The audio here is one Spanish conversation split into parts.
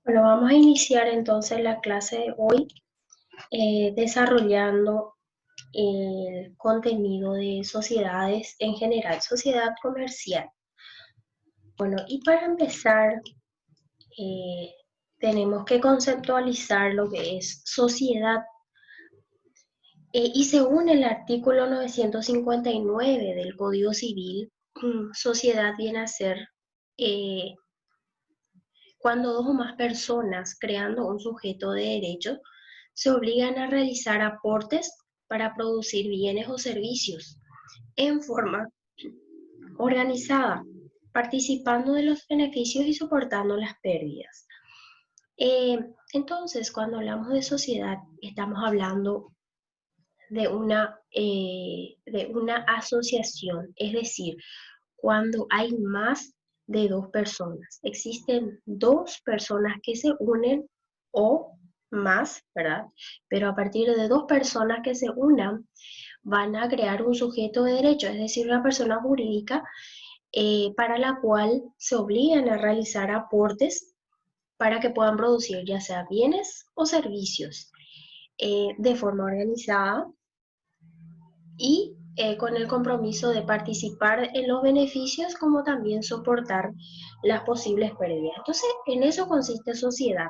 Bueno, vamos a iniciar entonces la clase de hoy desarrollando el contenido de sociedades en general, sociedad comercial. Bueno, y para empezar, eh, tenemos que conceptualizar lo que es sociedad. Y según el artículo 959 del Código Civil, sociedad viene a ser eh, cuando dos o más personas creando un sujeto de derecho se obligan a realizar aportes para producir bienes o servicios en forma organizada, participando de los beneficios y soportando las pérdidas. Eh, entonces, cuando hablamos de sociedad, estamos hablando de una asociación, es decir, cuando hay más de dos personas. Existen dos personas que se unen o más, ¿verdad? Pero a partir de dos personas que se unan, van a crear un sujeto de derecho, es decir, una persona jurídica para la cual se obligan a realizar aportes para que puedan producir ya sea bienes o servicios de forma organizada y con el compromiso de participar en los beneficios como también soportar las posibles pérdidas. Entonces, en eso consiste sociedad.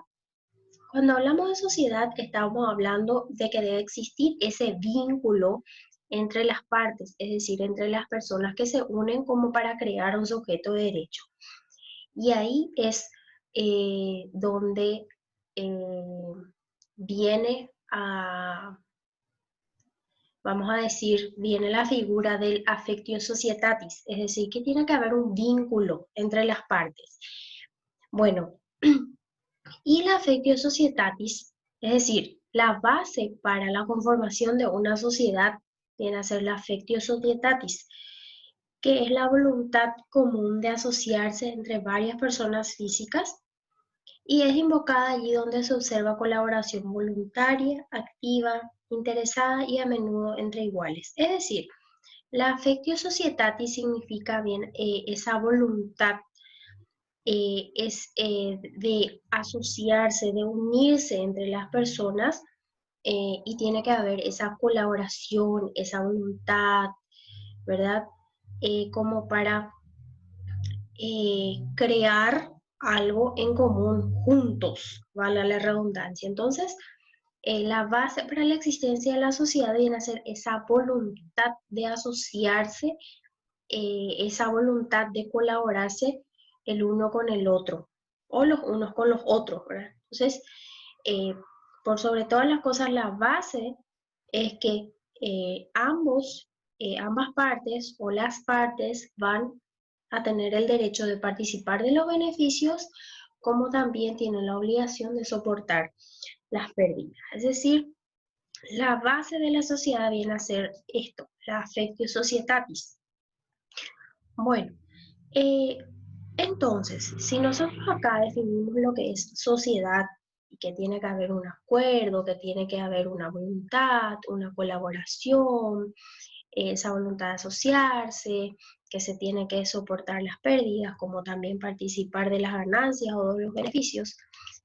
Cuando hablamos de sociedad, estamos hablando de que debe existir ese vínculo entre las partes, es decir, entre las personas que se unen como para crear un sujeto de derecho. Y ahí es donde eh, viene a vamos a decir, viene la figura del affectio societatis, es decir, que tiene que haber un vínculo entre las partes. Bueno, y la affectio societatis, es decir, la base para la conformación de una sociedad viene a ser la affectio societatis, que es la voluntad común de asociarse entre varias personas físicas y es invocada allí donde se observa colaboración voluntaria, activa, interesada y a menudo entre iguales. Es decir, la affectio societatis significa bien esa voluntad de asociarse, de unirse entre las personas y tiene que haber esa colaboración, esa voluntad, ¿verdad? Como para crear algo en común juntos, vale la redundancia. Entonces, la base para la existencia de la sociedad viene a ser esa voluntad de asociarse, esa voluntad de colaborarse el uno con el otro o los unos con los otros, ¿verdad? Entonces, eh, por sobre todas las cosas, la base es que ambas partes o las partes van a tener el derecho de participar de los beneficios, como también tienen la obligación de soportar las pérdidas. Es decir, la base de la sociedad viene a ser esto, la affectio societatis. Bueno, eh, entonces, si nosotros acá definimos lo que es sociedad y que tiene que haber un acuerdo, que tiene que haber una voluntad, una colaboración, esa voluntad de asociarse, que se tiene que soportar las pérdidas, como también participar de las ganancias o de los beneficios,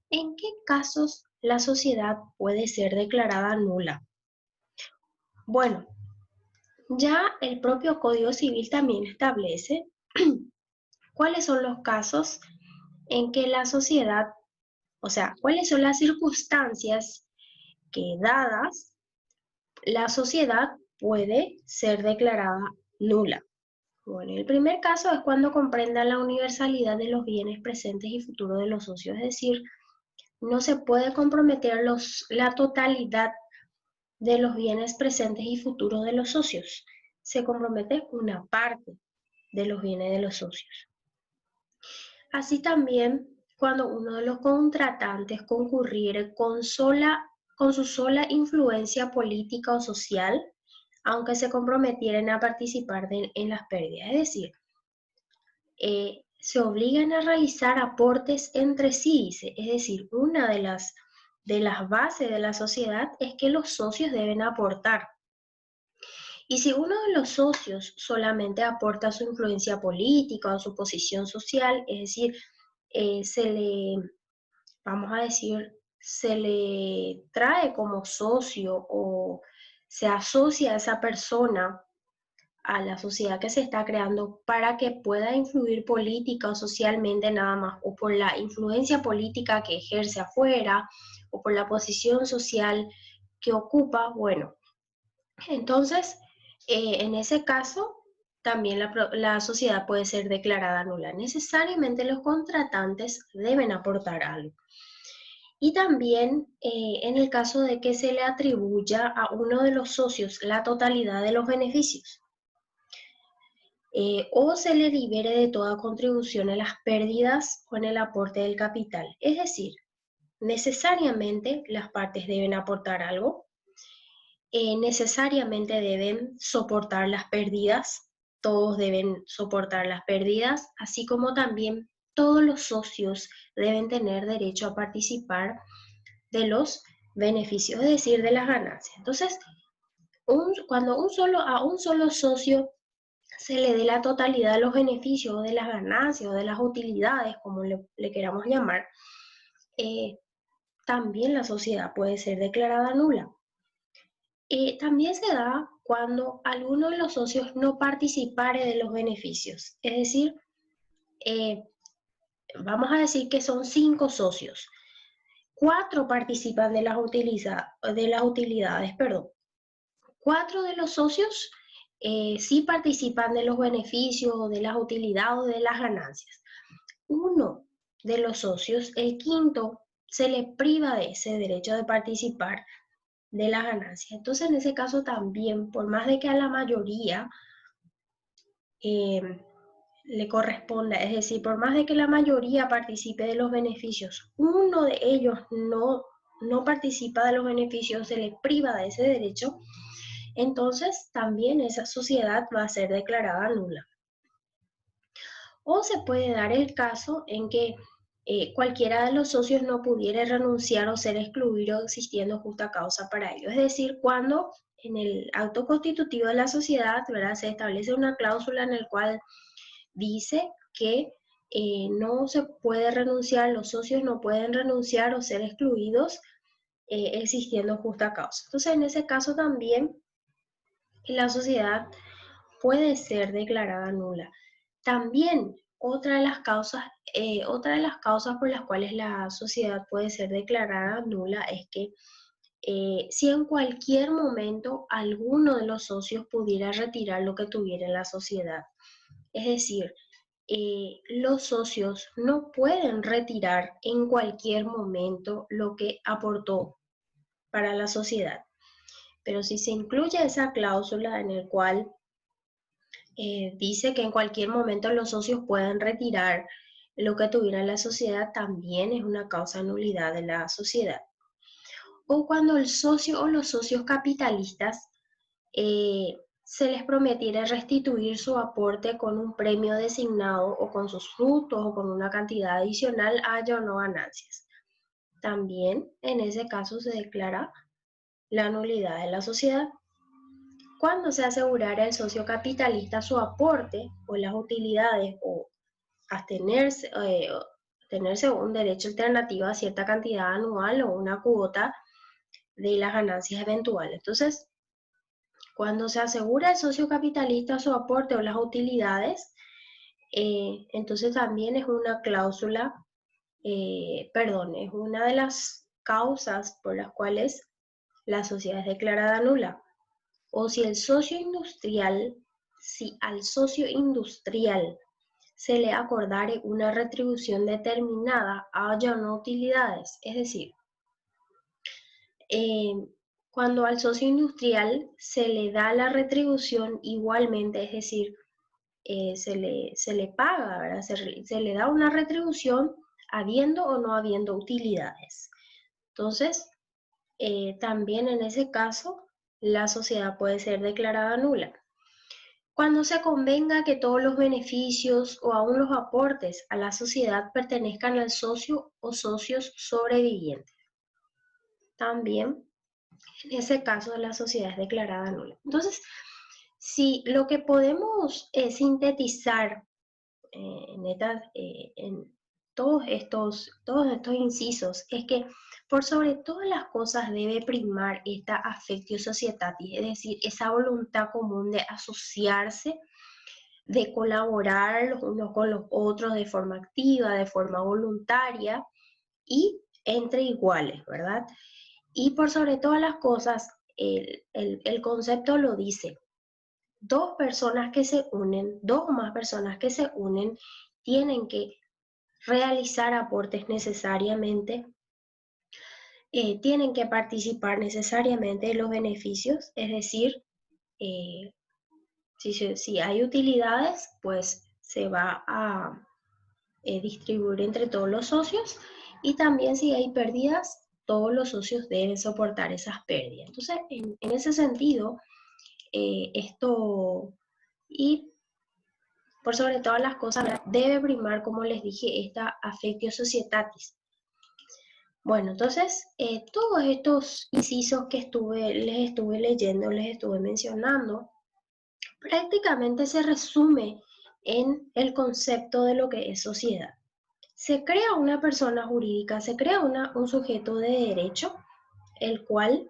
¿en qué casos la sociedad puede ser declarada nula? Bueno, ya el propio Código Civil también establece cuáles son los casos en que la sociedad, o sea, cuáles son las circunstancias que dadas, la sociedad puede ser declarada nula. Bueno, el primer caso es cuando comprenda la universalidad de los bienes presentes y futuros de los socios, es decir, no se puede comprometer la totalidad de los bienes presentes y futuros de los socios. Se compromete una parte de los bienes de los socios. Así también, cuando uno de los contratantes concurriere con su sola influencia política o social, aunque se comprometieran a participar en las pérdidas. Es decir, se obligan a realizar aportes entre sí, es decir, una de las bases de la sociedad es que los socios deben aportar. Y si uno de los socios solamente aporta su influencia política o su posición social, es decir, se le vamos a decir, se le trae como socio o se asocia a esa persona a la sociedad que se está creando para que pueda influir política o socialmente nada más, o por la influencia política que ejerce afuera, o por la posición social que ocupa, bueno, entonces, en ese caso, también la sociedad puede ser declarada nula. Necesariamente los contratantes deben aportar algo. Y también en el caso de que se le atribuya a uno de los socios la totalidad de los beneficios. O se le libere de toda contribución a las pérdidas con el aporte del capital. Es decir, necesariamente las partes deben aportar algo, necesariamente deben soportar las pérdidas, todos deben soportar las pérdidas, así como también todos los socios deben tener derecho a participar de los beneficios, es decir, de las ganancias. Entonces, cuando a un solo socio se le dé la totalidad de los beneficios, de las ganancias o de las utilidades, como le queramos llamar, también la sociedad puede ser declarada nula. También se da cuando alguno de los socios no participare de los beneficios. Es decir, eh, vamos a decir que son 5 socios. 4 participan de las utilidades, perdón. 4 de los socios sí participan de los beneficios, de las utilidades o de las ganancias. Uno de los socios, el quinto, se le priva de ese derecho de participar de las ganancias. Entonces, en ese caso también, por más de que a la mayoría le corresponda, es decir, por más de que la mayoría participe de los beneficios, uno de ellos no participa de los beneficios, se le priva de ese derecho, entonces también esa sociedad va a ser declarada nula. O se puede dar el caso en que cualquiera de los socios no pudiera renunciar o ser excluido existiendo justa causa para ello. Es decir, cuando en el acto constitutivo de la sociedad, ¿verdad?, se establece una cláusula en la cual dice que no se puede renunciar, los socios no pueden renunciar o ser excluidos existiendo justa causa. Entonces, en ese caso también la sociedad puede ser declarada nula. También otra de las causas por las cuales la sociedad puede ser declarada nula es que si en cualquier momento alguno de los socios pudiera retirar lo que tuviera en la sociedad. Es decir, los socios no pueden retirar en cualquier momento lo que aportó para la sociedad. Pero si se incluye esa cláusula en el cual dice que en cualquier momento los socios pueden retirar lo que tuviera la sociedad, también es una causa de nulidad de la sociedad. O cuando el socio o los socios capitalistas se les prometiera restituir su aporte con un premio designado o con sus frutos o con una cantidad adicional, haya o no ganancias. También en ese caso se declara la nulidad de la sociedad. Cuando se asegurara el socio capitalista su aporte o las utilidades o tenerse un derecho alternativo a cierta cantidad anual o una cuota de las ganancias eventuales. Entonces, cuando se asegura el socio capitalista su aporte o las utilidades, entonces también es una cláusula, es una de las causas por las cuales la sociedad es declarada nula. O si al socio industrial se le acordare una retribución determinada, haya o no utilidades. Es decir, cuando al socio industrial se le da la retribución igualmente, es decir, se le paga, ¿verdad? Se le da una retribución habiendo o no habiendo utilidades. Entonces, también en ese caso, la sociedad puede ser declarada nula. Cuando se convenga que todos los beneficios o aún los aportes a la sociedad pertenezcan al socio o socios sobrevivientes. También, en ese caso, la sociedad es declarada nula. Entonces, si lo que podemos sintetizar en todos estos incisos es que por sobre todas las cosas debe primar esta affectio societatis, es decir, esa voluntad común de asociarse, de colaborar los unos con los otros de forma activa, de forma voluntaria y entre iguales, ¿verdad? Y por sobre todas las cosas, el concepto lo dice, dos personas que se unen, dos o más personas que se unen, tienen que realizar aportes necesariamente, tienen que participar necesariamente en los beneficios, es decir, eh, si hay utilidades, pues se va a distribuir entre todos los socios, y también si hay pérdidas, todos los socios deben soportar esas pérdidas. Entonces, en ese sentido, esto, y por sobre todas las cosas, debe primar, como les dije, esta affectio societatis. Bueno, entonces, todos estos incisos que les estuve leyendo, les estuve mencionando, prácticamente se resume en el concepto de lo que es sociedad. Se crea una persona jurídica, se crea un sujeto de derecho, el cual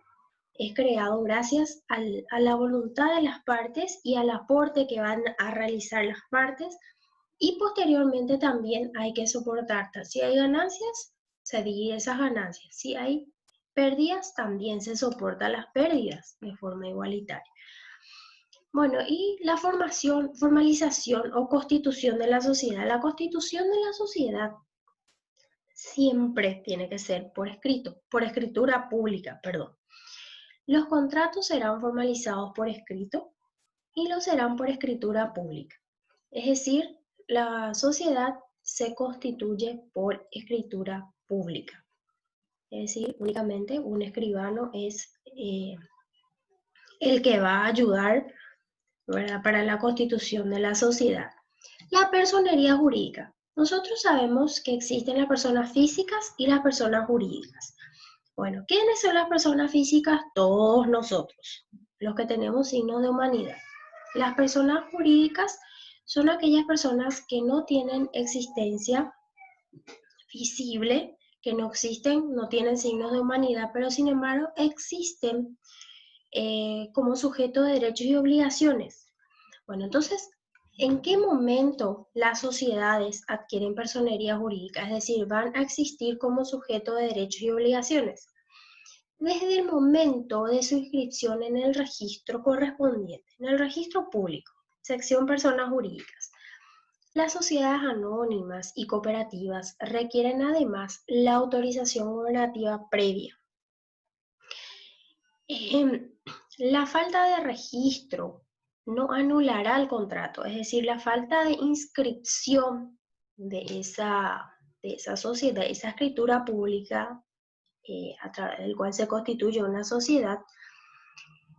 es creado gracias a la voluntad de las partes y al aporte que van a realizar las partes, y posteriormente también hay que soportar, si hay ganancias, se divide esas ganancias, si hay pérdidas, también se soportan las pérdidas de forma igualitaria. Bueno, y la formalización o constitución de la sociedad. La constitución de la sociedad siempre tiene que ser por escrito, por escritura pública, perdón. Los contratos serán formalizados por escrito y lo serán por escritura pública. Es decir, la sociedad se constituye por escritura pública. Es decir, únicamente un escribano es el que va a ayudar, ¿verdad?, para la constitución de la sociedad. La personería jurídica. Nosotros sabemos que existen las personas físicas y las personas jurídicas. Bueno, ¿quiénes son las personas físicas? Todos nosotros, los que tenemos signos de humanidad. Las personas jurídicas son aquellas personas que no tienen existencia visible, que no existen, no tienen signos de humanidad, pero sin embargo existen como sujeto de derechos y obligaciones. Bueno, entonces, ¿en qué momento las sociedades adquieren personería jurídica? Es decir, van a existir como sujeto de derechos y obligaciones desde el momento de su inscripción en el registro correspondiente, en el registro público, sección personas jurídicas. Las sociedades anónimas y cooperativas requieren además la autorización gubernativa previa. La falta de registro no anulará el contrato, es decir, la falta de inscripción de esa sociedad, esa escritura pública a través del cual se constituye una sociedad,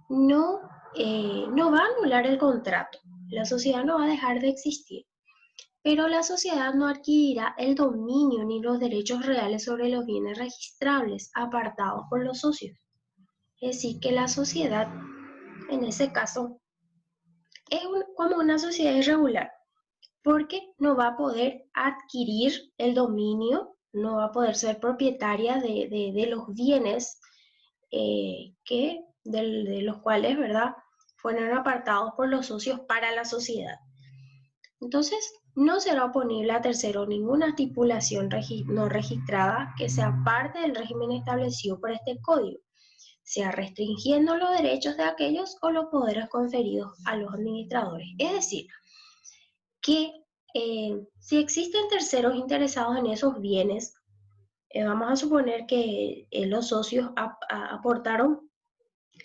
no va a anular el contrato. La sociedad no va a dejar de existir, pero la sociedad no adquirirá el dominio ni los derechos reales sobre los bienes registrables apartados por los socios. Es decir, que la sociedad, en ese caso, es como una sociedad irregular, porque no va a poder adquirir el dominio, no va a poder ser propietaria de los bienes de los cuales, ¿verdad?, fueron apartados por los socios para la sociedad. Entonces, no será oponible a tercero ninguna estipulación no registrada que sea parte del régimen establecido por este código, sea restringiendo los derechos de aquellos o los poderes conferidos a los administradores. Es decir, que si existen terceros interesados en esos bienes, vamos a suponer que los socios aportaron,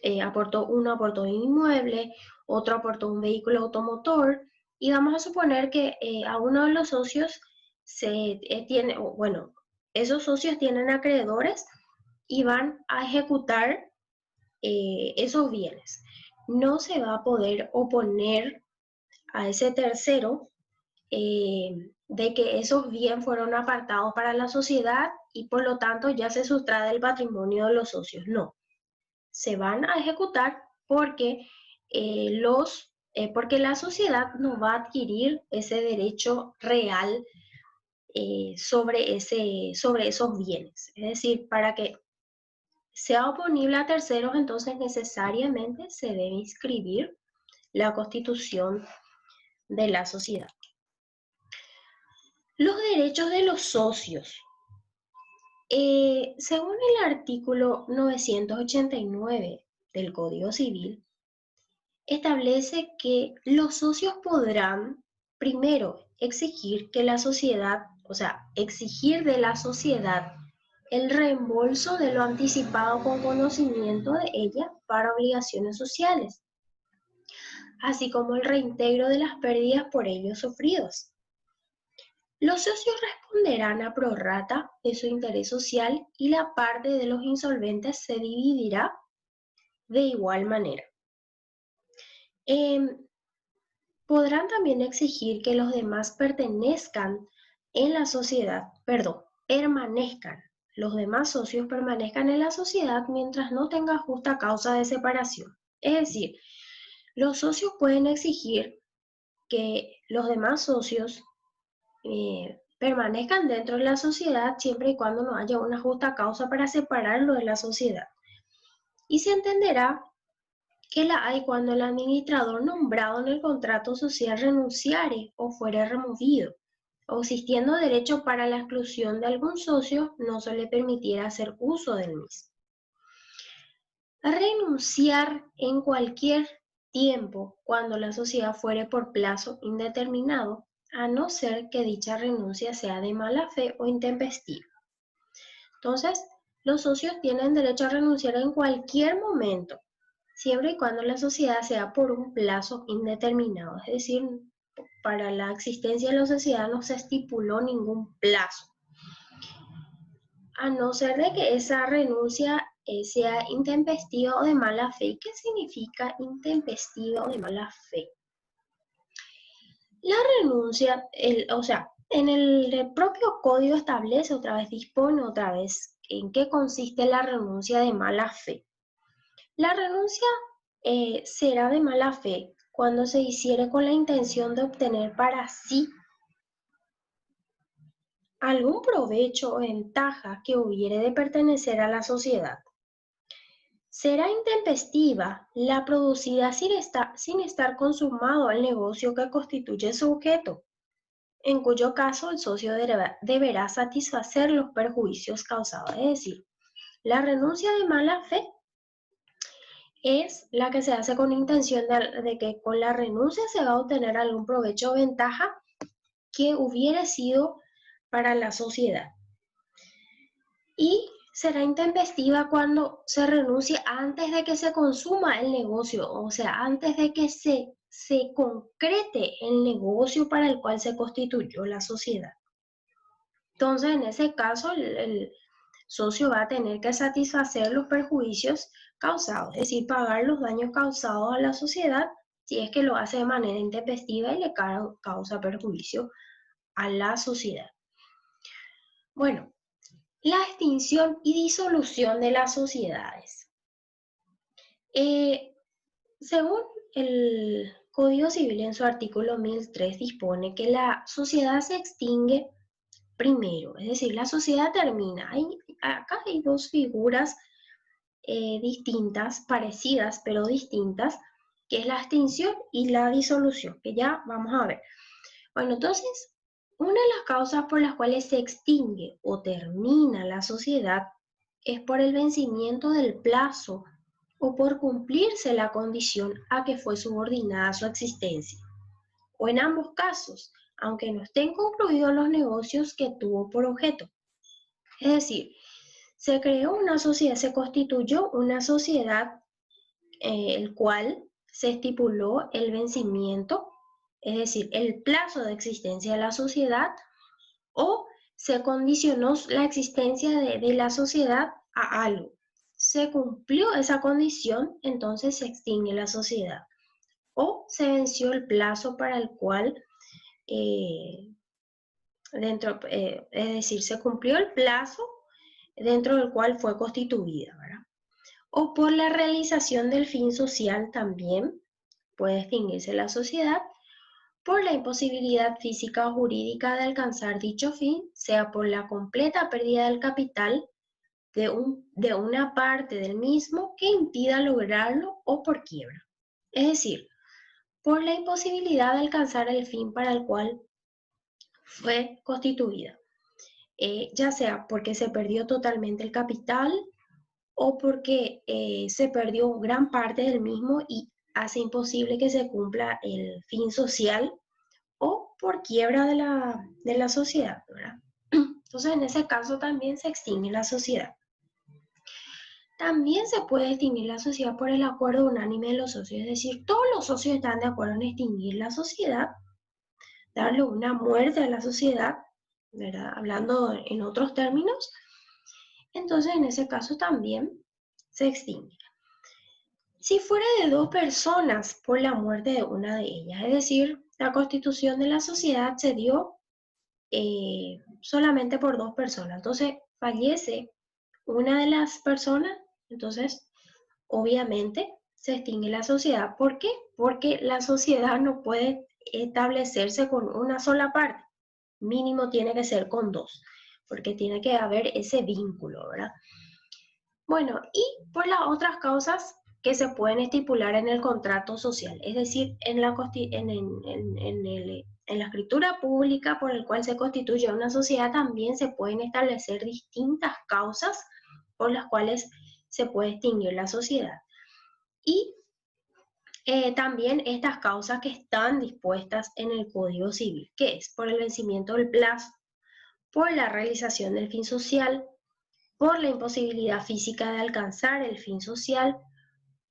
uno aportó un inmueble, otro aportó un vehículo automotor, y vamos a suponer que a uno de los socios esos socios tienen acreedores y van a ejecutar esos bienes. No se va a poder oponer a ese tercero de que esos bienes fueron apartados para la sociedad y por lo tanto ya se sustrae del patrimonio de los socios. No, se van a ejecutar porque, porque la sociedad no va a adquirir ese derecho real sobre esos bienes. Es decir, para que sea oponible a terceros, entonces necesariamente se debe inscribir la constitución de la sociedad. Los derechos de los socios. Según el artículo 989 del Código Civil, establece que los socios podrán, primero, exigir que la sociedad, o sea, exigir de la sociedad el reembolso de lo anticipado con conocimiento de ella para obligaciones sociales, así como el reintegro de las pérdidas por ellos sufridos. Los socios responderán a prorrata de su interés social y la parte de los insolventes se dividirá de igual manera. Podrán también exigir que los demás permanezcan en la sociedad, los demás socios permanezcan en la sociedad mientras no tenga justa causa de separación. Es decir, los socios pueden exigir que los demás socios permanezcan dentro de la sociedad siempre y cuando no haya una justa causa para separarlo de la sociedad. Y se entenderá que la hay cuando el administrador nombrado en el contrato social renunciare o fuere removido, o existiendo derecho para la exclusión de algún socio, no se le permitiera hacer uso del mismo. Renunciar en cualquier tiempo cuando la sociedad fuere por plazo indeterminado, a no ser que dicha renuncia sea de mala fe o intempestiva. Entonces, los socios tienen derecho a renunciar en cualquier momento, siempre y cuando la sociedad sea por un plazo indeterminado. Es decir, para la existencia de la sociedad no se estipuló ningún plazo, a no ser de que esa renuncia sea intempestiva o de mala fe. ¿Qué significa intempestiva o de mala fe? La renuncia, en el propio código establece otra vez, dispone otra vez en qué consiste la renuncia de mala fe. La renuncia será de mala fe cuando se hiciere con la intención de obtener para sí algún provecho o ventaja que hubiere de pertenecer a la sociedad. Será intempestiva la producida sin estar consumado el negocio que constituye su objeto, en cuyo caso el socio deberá satisfacer los perjuicios causados. Es decir, la renuncia de mala fe es la que se hace con intención de que con la renuncia se va a obtener algún provecho o ventaja que hubiera sido para la sociedad. Y será intempestiva cuando se renuncie antes de que se consuma el negocio, o sea, antes de que se concrete el negocio para el cual se constituyó la sociedad. Entonces, en ese caso, el socio va a tener que satisfacer los perjuicios causados, es decir, pagar los daños causados a la sociedad si es que lo hace de manera intempestiva y le causa perjuicio a la sociedad. Bueno, la extinción y disolución de las sociedades. Según el Código Civil en su artículo 1003 dispone que la sociedad se extingue primero, es decir, la sociedad termina. Acá hay dos figuras distintas, parecidas pero distintas, que es la extinción y la disolución, que ya vamos a ver. Bueno, entonces, una de las causas por las cuales se extingue o termina la sociedad es por el vencimiento del plazo o por cumplirse la condición a que fue subordinada su existencia, o en ambos casos, aunque no estén concluidos los negocios que tuvo por objeto. Es decir, se creó una sociedad, se constituyó una sociedad, el cual se estipuló el vencimiento, es decir, el plazo de existencia de la sociedad, o se condicionó la existencia de la sociedad a algo. Se cumplió esa condición, entonces se extingue la sociedad. O se venció el plazo para el cual, es decir, se cumplió el plazo dentro del cual fue constituida, ¿verdad? O por la realización del fin social también puede extinguirse la sociedad, por la imposibilidad física o jurídica de alcanzar dicho fin, sea por la completa pérdida del capital de una parte del mismo que impida lograrlo o por quiebra. Es decir, por la imposibilidad de alcanzar el fin para el cual fue constituida, ya sea porque se perdió totalmente el capital o porque se perdió gran parte del mismo y hace imposible que se cumpla el fin social o por quiebra de la sociedad, ¿verdad? Entonces, en ese caso también se extingue la sociedad. También se puede extinguir la sociedad por el acuerdo unánime de los socios, es decir, todos los socios están de acuerdo en extinguir la sociedad, darle una muerte a la sociedad, ¿verdad? Hablando en otros términos, entonces en ese caso también se extingue. Si fuera de dos personas por la muerte de una de ellas, es decir, la constitución de la sociedad se dio solamente por dos personas, entonces fallece una de las personas, entonces obviamente se extingue la sociedad. ¿Por qué? Porque la sociedad no puede establecerse con una sola parte, mínimo tiene que ser con dos, porque tiene que haber ese vínculo, ¿verdad? Bueno, y por las otras causas que se pueden estipular en el contrato social, es decir, en la escritura pública por el cual se constituye una sociedad también se pueden establecer distintas causas por las cuales se puede extinguir la sociedad. Y también estas causas que están dispuestas en el Código Civil, que es por el vencimiento del plazo, por la realización del fin social, por la imposibilidad física de alcanzar el fin social,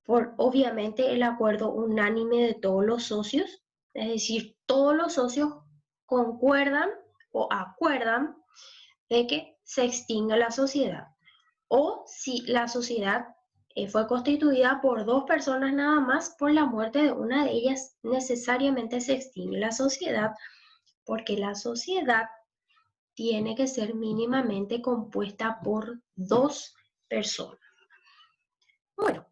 por obviamente el acuerdo unánime de todos los socios, es decir, todos los socios concuerdan o acuerdan de que se extinga la sociedad, o si la sociedad fue constituida por dos personas nada más, por la muerte de una de ellas necesariamente se extingue la sociedad, porque la sociedad tiene que ser mínimamente compuesta por dos personas. Bueno,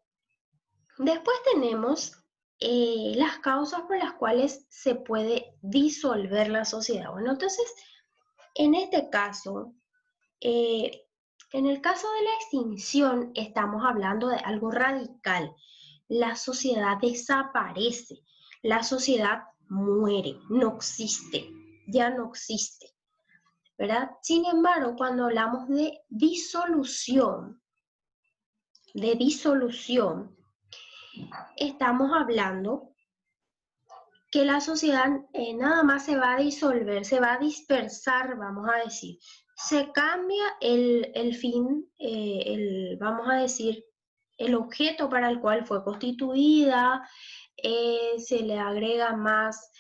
después tenemos las causas por las cuales se puede disolver la sociedad. Bueno, entonces, en este caso, en el caso de la extinción, estamos hablando de algo radical. La sociedad desaparece, la sociedad muere, no existe, ya no existe, ¿verdad? Sin embargo, cuando hablamos de disolución, estamos hablando que la sociedad nada más se va a disolver, se va a dispersar, vamos a decir. Se cambia el fin, vamos a decir, el objeto para el cual fue constituida, se le agrega más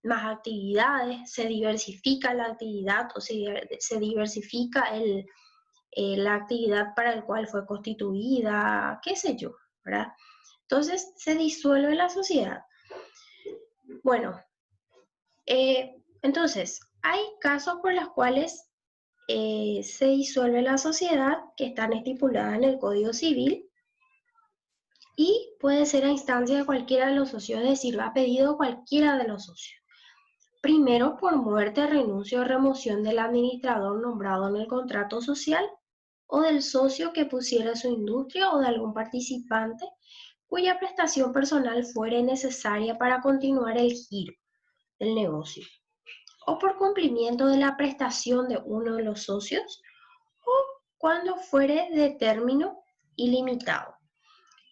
actividades, se diversifica la actividad o se diversifica la actividad para el cual fue constituida, qué sé yo, ¿verdad? Entonces se disuelve la sociedad. Bueno, entonces hay casos por los cuales se disuelve la sociedad que están estipuladas en el Código Civil y puede ser a instancia de cualquiera de los socios, es decir, va pedido cualquiera de los socios. Primero, por muerte, renuncio o remoción del administrador nombrado en el contrato social o del socio que pusiera su industria o de algún participante cuya prestación personal fuere necesaria para continuar el giro del negocio, o por cumplimiento de la prestación de uno de los socios, o cuando fuere de término ilimitado.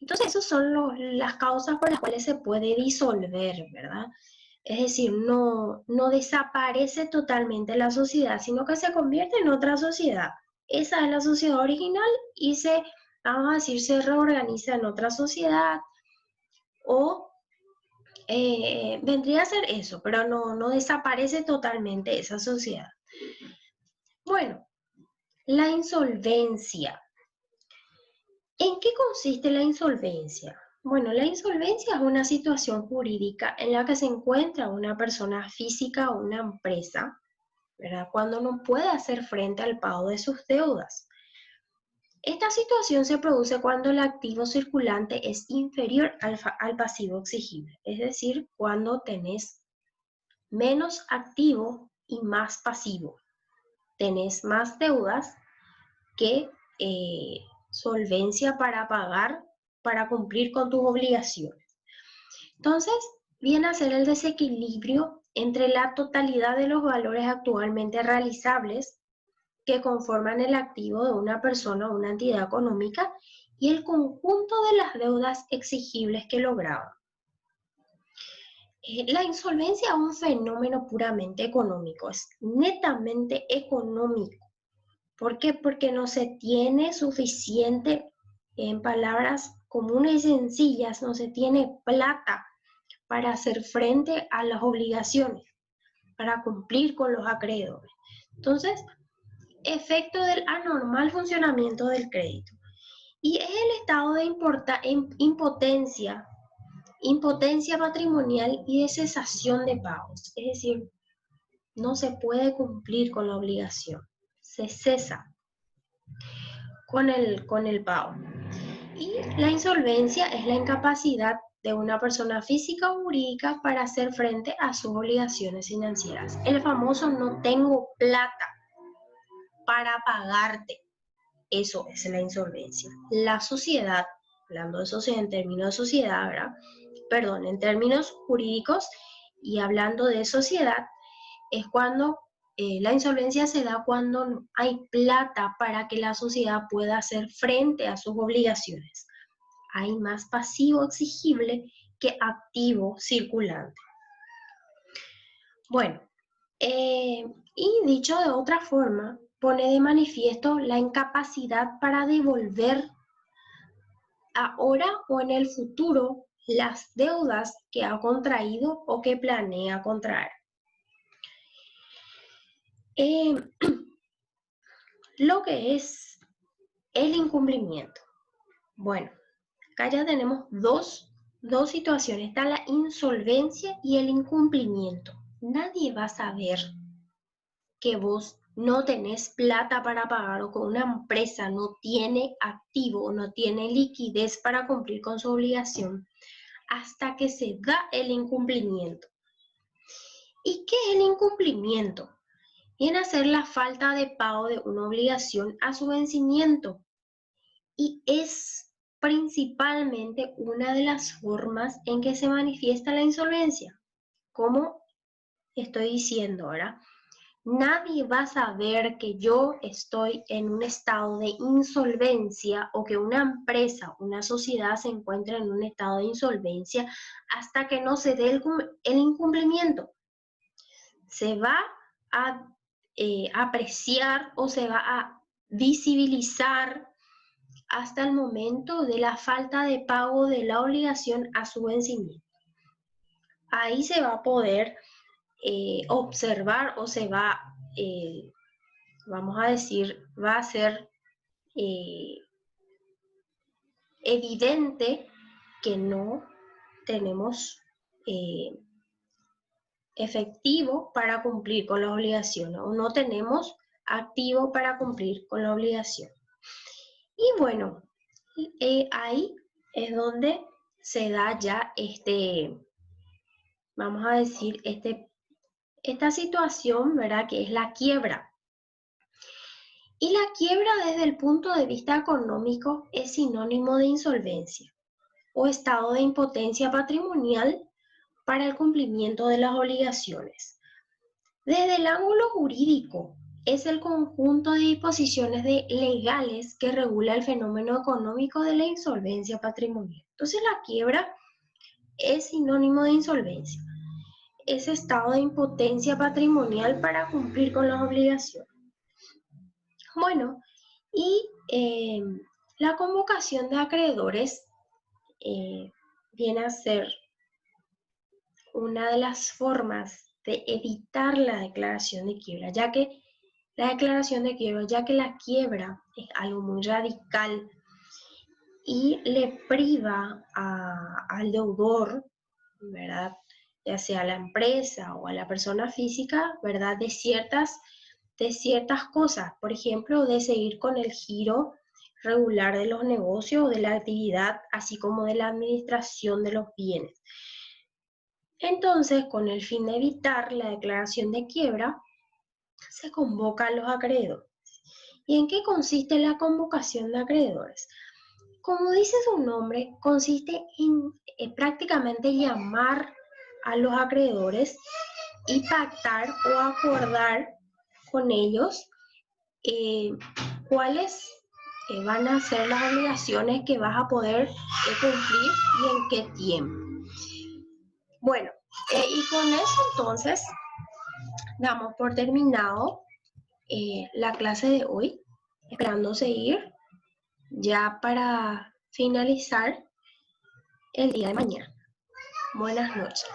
Entonces, esas son las causas por las cuales se puede disolver, ¿verdad? Es decir, no desaparece totalmente la sociedad, sino que se convierte en otra sociedad. Esa es la sociedad original y vamos a decir, se reorganiza en otra sociedad o vendría a ser eso, pero no desaparece totalmente esa sociedad. Bueno, la insolvencia. ¿En qué consiste la insolvencia? Bueno, la insolvencia es una situación jurídica en la que se encuentra una persona física o una empresa, ¿verdad? Cuando no puede hacer frente al pago de sus deudas. Esta situación se produce cuando el activo circulante es inferior al pasivo exigible, es decir, cuando tenés menos activo y más pasivo. Tenés más deudas que solvencia para pagar, para cumplir con tus obligaciones. Entonces, viene a ser el desequilibrio entre la totalidad de los valores actualmente realizables que conforman el activo de una persona o una entidad económica y el conjunto de las deudas exigibles que lograban. La insolvencia es un fenómeno puramente económico, es netamente económico. ¿Por qué? Porque no se tiene suficiente, en palabras comunes y sencillas, no se tiene plata para hacer frente a las obligaciones, para cumplir con los acreedores. Entonces, efecto del anormal funcionamiento del crédito. Y es el estado de impotencia patrimonial y de cesación de pagos. Es decir, no se puede cumplir con la obligación. Se cesa con el pago. Y la insolvencia es la incapacidad de una persona física o jurídica para hacer frente a sus obligaciones financieras. El famoso no tengo plata para pagarte. Eso es la insolvencia. La sociedad, hablando de sociedad en términos de sociedad, ¿verdad? Perdón, en términos jurídicos y hablando de sociedad, es cuando la insolvencia se da cuando no hay plata para que la sociedad pueda hacer frente a sus obligaciones. Hay más pasivo exigible que activo circulante. Bueno, y dicho de otra forma, pone de manifiesto la incapacidad para devolver ahora o en el futuro las deudas que ha contraído o que planea contraer. Lo que es el incumplimiento. Bueno, acá ya tenemos dos situaciones. Está la insolvencia y el incumplimiento. Nadie va a saber que vos no tenés plata para pagar o que una empresa no tiene activo o no tiene liquidez para cumplir con su obligación hasta que se da el incumplimiento. ¿Y qué es el incumplimiento? Viene a ser la falta de pago de una obligación a su vencimiento y es principalmente una de las formas en que se manifiesta la insolvencia. Como estoy diciendo ahora, nadie va a saber que yo estoy en un estado de insolvencia o que una empresa, una sociedad se encuentra en un estado de insolvencia hasta que no se dé el incumplimiento. Se va a apreciar o se va a visibilizar hasta el momento de la falta de pago de la obligación a su vencimiento. Ahí se va a poder observar o se va, vamos a decir, va a ser evidente que no tenemos efectivo para cumplir con la obligación o no tenemos activo para cumplir con la obligación. Y bueno, ahí es donde se da ya vamos a decir, esta situación, ¿verdad? Que es la quiebra. Y la quiebra desde el punto de vista económico es sinónimo de insolvencia o estado de impotencia patrimonial para el cumplimiento de las obligaciones. Desde el ángulo jurídico, es el conjunto de disposiciones legales que regula el fenómeno económico de la insolvencia patrimonial. Entonces, la quiebra es sinónimo de insolvencia. Es estado de impotencia patrimonial para cumplir con las obligaciones. Bueno, y la convocación de acreedores viene a ser una de las formas de evitar la declaración de quiebra, ya que la quiebra es algo muy radical y le priva al deudor, ¿verdad? Ya sea a la empresa o a la persona física, ¿verdad? De ciertas cosas, por ejemplo, de seguir con el giro regular de los negocios, de la actividad, así como de la administración de los bienes. Entonces, con el fin de evitar la declaración de quiebra, se convoca a los acreedores. ¿Y en qué consiste la convocación de acreedores? Como dice su nombre, consiste en prácticamente llamar a los acreedores y pactar o acordar con ellos cuáles van a ser las obligaciones que vas a poder cumplir y en qué tiempo. Bueno, y con eso entonces damos por terminado la clase de hoy, esperando seguir ya para finalizar el día de mañana. Buenas noches.